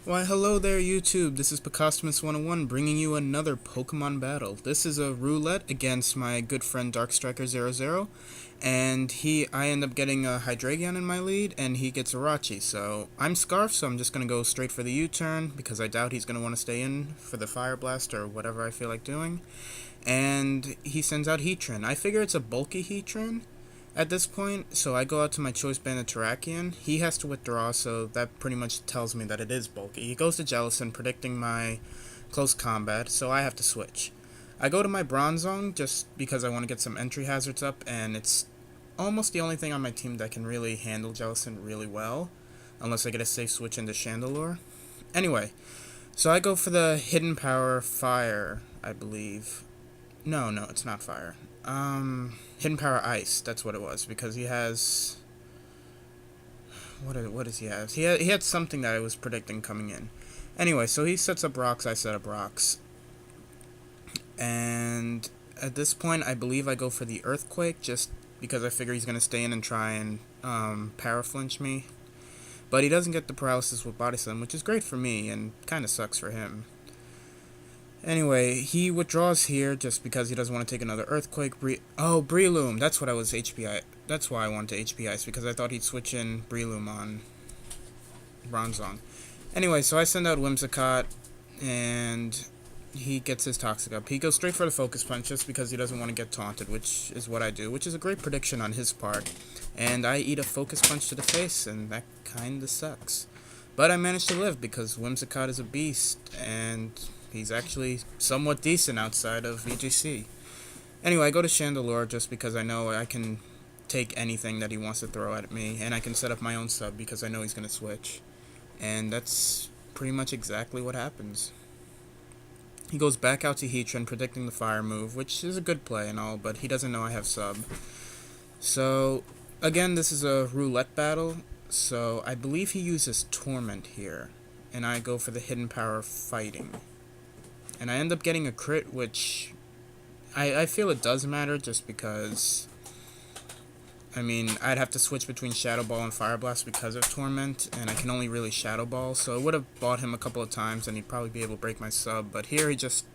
Why hello there YouTube, this is Pacostames101 bringing you another Pokemon battle. This is a roulette against my good friend DarkStriker00, and I end up getting a Hydreigon in my lead, and he gets Irachi. So I'm Scarf, so I'm just going to go straight for the U-turn, because I doubt he's going to want to stay in for the Fire Blast or whatever I feel like doing. And he sends out Heatran. I figure it's a bulky Heatran at this point, so I go out to my choice banded Terrakion. He has to withdraw, so that pretty much tells me that it is bulky. He goes to Jellicent, predicting my close combat, so I have to switch. I go to my Bronzong just because I want to get some entry hazards up, and it's almost the only thing on my team that can really handle Jellicent really well, unless I get a safe switch into Chandelure. Anyway, so I go for the Hidden Power Fire, I believe. No, it's not Fire. Hidden Power Ice, that's what it was, because he has... What does he have? He had something that I was predicting coming in. Anyway, so he sets up rocks, I set up rocks. And at this point, I believe I go for the Earthquake, just because I figure he's going to stay in and try and Power Flinch me. But he doesn't get the paralysis with Body Slam, which is great for me, and kind of sucks for him. Anyway, he withdraws here just because he doesn't want to take another Earthquake. Breloom. That's what I was HPI. That's why I wanted to HP Ice, because I thought he'd switch in Breloom on Bronzong. Anyway, so I send out Whimsicott, and he gets his Toxic up. He goes straight for the Focus Punch just because he doesn't want to get taunted, which is what I do, which is a great prediction on his part. And I eat a Focus Punch to the face, and that kinda sucks. But I managed to live because Whimsicott is a beast, and he's actually somewhat decent outside of VGC. Anyway, I go to Chandelure just because I know I can take anything that he wants to throw at me, and I can set up my own sub because I know he's going to switch. And that's pretty much exactly what happens. He goes back out to Heatran, predicting the fire move, which is a good play and all, but he doesn't know I have sub. So, again, this is a roulette battle, so I believe he uses Torment here, and I go for the Hidden Power Fighting. And I end up getting a crit, which I feel it does matter just because, I mean, I'd have to switch between Shadow Ball and Fire Blast because of Torment, and I can only really Shadow Ball, so it would have bought him a couple of times and he'd probably be able to break my sub, but here he just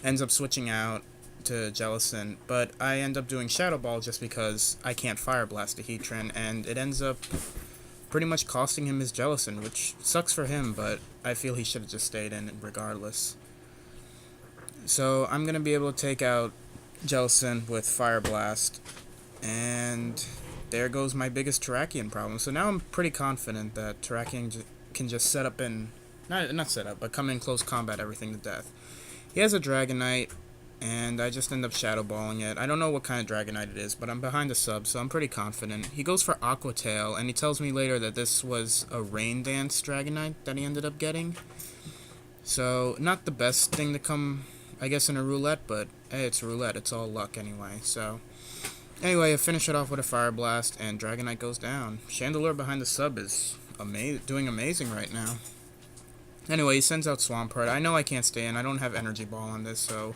ends up switching out to Jellicent, but I end up doing Shadow Ball just because I can't Fire Blast a Heatran, and it ends up pretty much costing him his Jellicent, which sucks for him, but I feel he should have just stayed in regardless. So I'm going to be able to take out Jellicent with Fire Blast, and there goes my biggest Terrakion problem. So now I'm pretty confident that Terrakion can just set up and, not set up, but come in close combat everything to death. He has a Dragonite, and I just end up Shadow Balling it. I don't know what kind of Dragonite it is, but I'm behind the sub, so I'm pretty confident. He goes for Aqua Tail, and he tells me later that this was a Rain Dance Dragonite that he ended up getting. So, not the best thing to come, I guess, in a roulette, but hey, it's roulette, it's all luck anyway. So, anyway, I finish it off with a Fire Blast, and Dragonite goes down. Chandelure behind the sub is doing amazing right now. Anyway, he sends out Swampert. I know I can't stay in, I don't have Energy Ball on this, so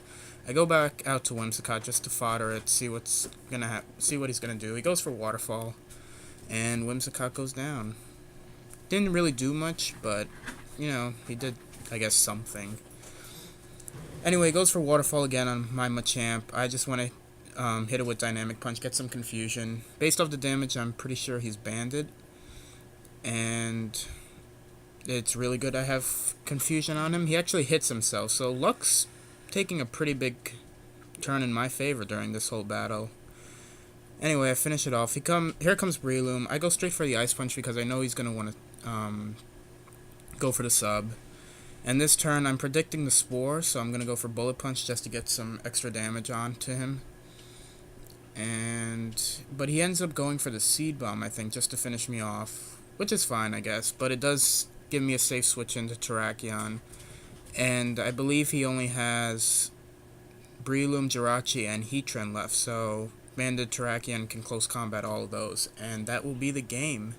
I go back out to Whimsicott just to fodder it, see what he's gonna do. He goes for Waterfall, and Whimsicott goes down. Didn't really do much, but, you know, he did, I guess, something. Anyway, he goes for Waterfall again on my Machamp. I just want to hit it with Dynamic Punch, get some confusion. Based off the damage, I'm pretty sure he's banded. And it's really good I have confusion on him. He actually hits himself, so luck's taking a pretty big turn in my favor during this whole battle. Anyway, I finish it off. Here comes Breloom. I go straight for the Ice Punch because I know he's going to want to go for the sub. And this turn, I'm predicting the Spore, so I'm going to go for Bullet Punch just to get some extra damage on to him. But he ends up going for the Seed Bomb, I think, just to finish me off, which is fine, I guess. But it does give me a safe switch into Terrakion. And I believe he only has Breloom, Jirachi, and Heatran left, so Banded Terrakion can close combat all of those. And that will be the game.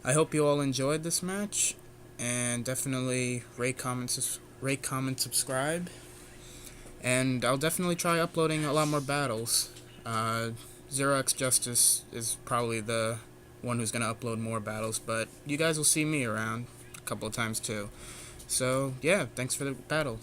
I hope you all enjoyed this match. And definitely rate, comment, subscribe. And I'll definitely try uploading a lot more battles. PacoJustice is probably the one who's going to upload more battles, but you guys will see me around a couple of times too. So, yeah, thanks for the battle.